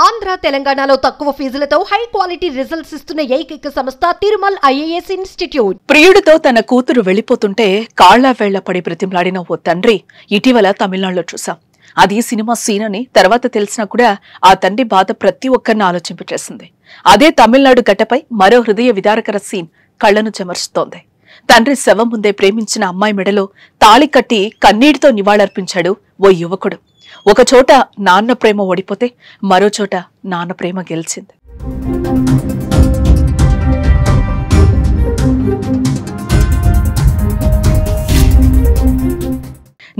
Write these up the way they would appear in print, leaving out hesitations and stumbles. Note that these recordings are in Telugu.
ఆంధ్ర తెలంగాణలో తక్కువ ఫీజులతో హై క్వాలిటీ రిజల్ట్స్ ఇస్తున్న ఏకైక సంస్థ తిరుమల్ ఐఏఎస్ ఇన్స్టిట్యూట్. ప్రియుడితో తన కూతురు వెళ్లిపోతుంటే కాళ్ల వేళ్ల పడి బ్రతిమలాడిన ఓ తండ్రి ఇటీవల తమిళనాడులో చూసాం. అది సినిమా సీన్ అని తర్వాత తెలిసినా కూడా ఆ తండ్రి బాధ ప్రతి ఒక్కరిని ఆలోచింపచేసింది. అదే తమిళనాడు గడ్డపై మరో హృదయ విదారకర సీన్ కళ్లను చెమర్చుతోంది. తండ్రి శవం ముందే ప్రేమించిన అమ్మాయి మెడలో తాళి కట్టి కన్నీటితో నివాళులర్పించాడు ఓ యువకుడు. ఒక చోట నాన్న ప్రేమ ఓడిపోతే మరో చోట నాన్న ప్రేమ గెలిచింది.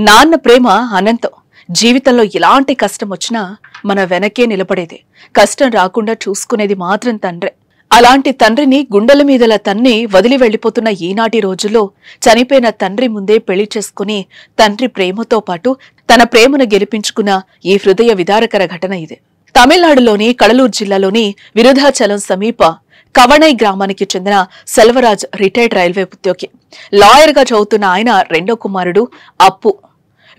నాన్న ప్రేమ అనంతం. జీవితంలో ఎలాంటి కష్టం వచ్చినా మన వెనకే నిలబడేది, కష్టం రాకుండా చూసుకునేది మాత్రం తండ్రే. అలాంటి తండ్రిని గుండెల మీదల తన్ని వదిలి వెళ్లిపోతున్న ఈనాటి రోజుల్లో చనిపోయిన తండ్రి ముందే పెళ్లి చేసుకుని తండ్రి ప్రేమతో పాటు తన ప్రేమను గెలిపించుకున్న ఈ హృదయ విదారకర ఘటన ఇది. తమిళనాడులోని కడలూరు జిల్లాలోని విరుధాచలం సమీప కవణై గ్రామానికి చెందిన సెల్వరాజ్ రిటైర్డ్ రైల్వే ఉద్యోగి. లాయర్గా చదువుతున్న ఆయన రెండో కుమారుడు అప్పు.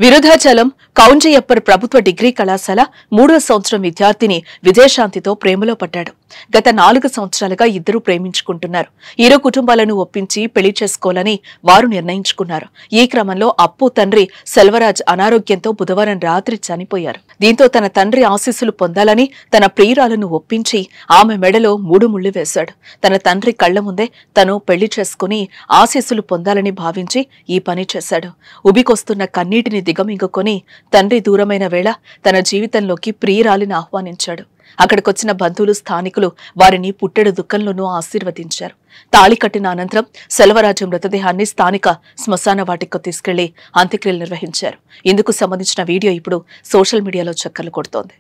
విరుధాచలం కౌంజయ్యప్పర్ ప్రభుత్వ డిగ్రీ కళాశాల 3వ సంవత్సరం విద్యార్థిని విజయశాంతితో ప్రేమలో పడ్డాడు. గత 4 సంవత్సరాలుగా ఇద్దరూ ప్రేమించుకుంటున్నారు. ఇరు కుటుంబాలను ఒప్పించి పెళ్లి చేసుకోవాలని వారు నిర్ణయించుకున్నారు. ఈ క్రమంలో అప్పు తండ్రి సెల్వరాజ్ అనారోగ్యంతో బుధవారం రాత్రి చనిపోయారు. దీంతో తన తండ్రి ఆశీస్సులు పొందాలని తన ప్రియురాలను ఒప్పించి ఆమె మెడలో 3 ముళ్లు వేశాడు. తన తండ్రి కళ్ల ముందే తను పెళ్లి చేసుకుని ఆశీస్సులు పొందాలని భావించి ఈ పని చేశాడు. ఉబికొస్తున్న కన్నీటిని దిగమింగుకొని తండ్రి దూరమైన వేళ తన జీవితంలోకి ప్రియురాలిని ఆహ్వానించాడు. అక్కడికొచ్చిన బంధువులు, స్థానికులు వారిని పుట్టెడు దుఃఖంలోనూ ఆశీర్వదించారు. తాళి కట్టిన అనంతరం సెల్వరాజు మృతదేహాన్ని స్థానిక శ్మశాన వాటికకు తీసుకెళ్లి అంత్యక్రియలు నిర్వహించారు. ఇందుకు సంబంధించిన వీడియో ఇప్పుడు సోషల్ మీడియాలో చక్కర్లు కొడుతోంది.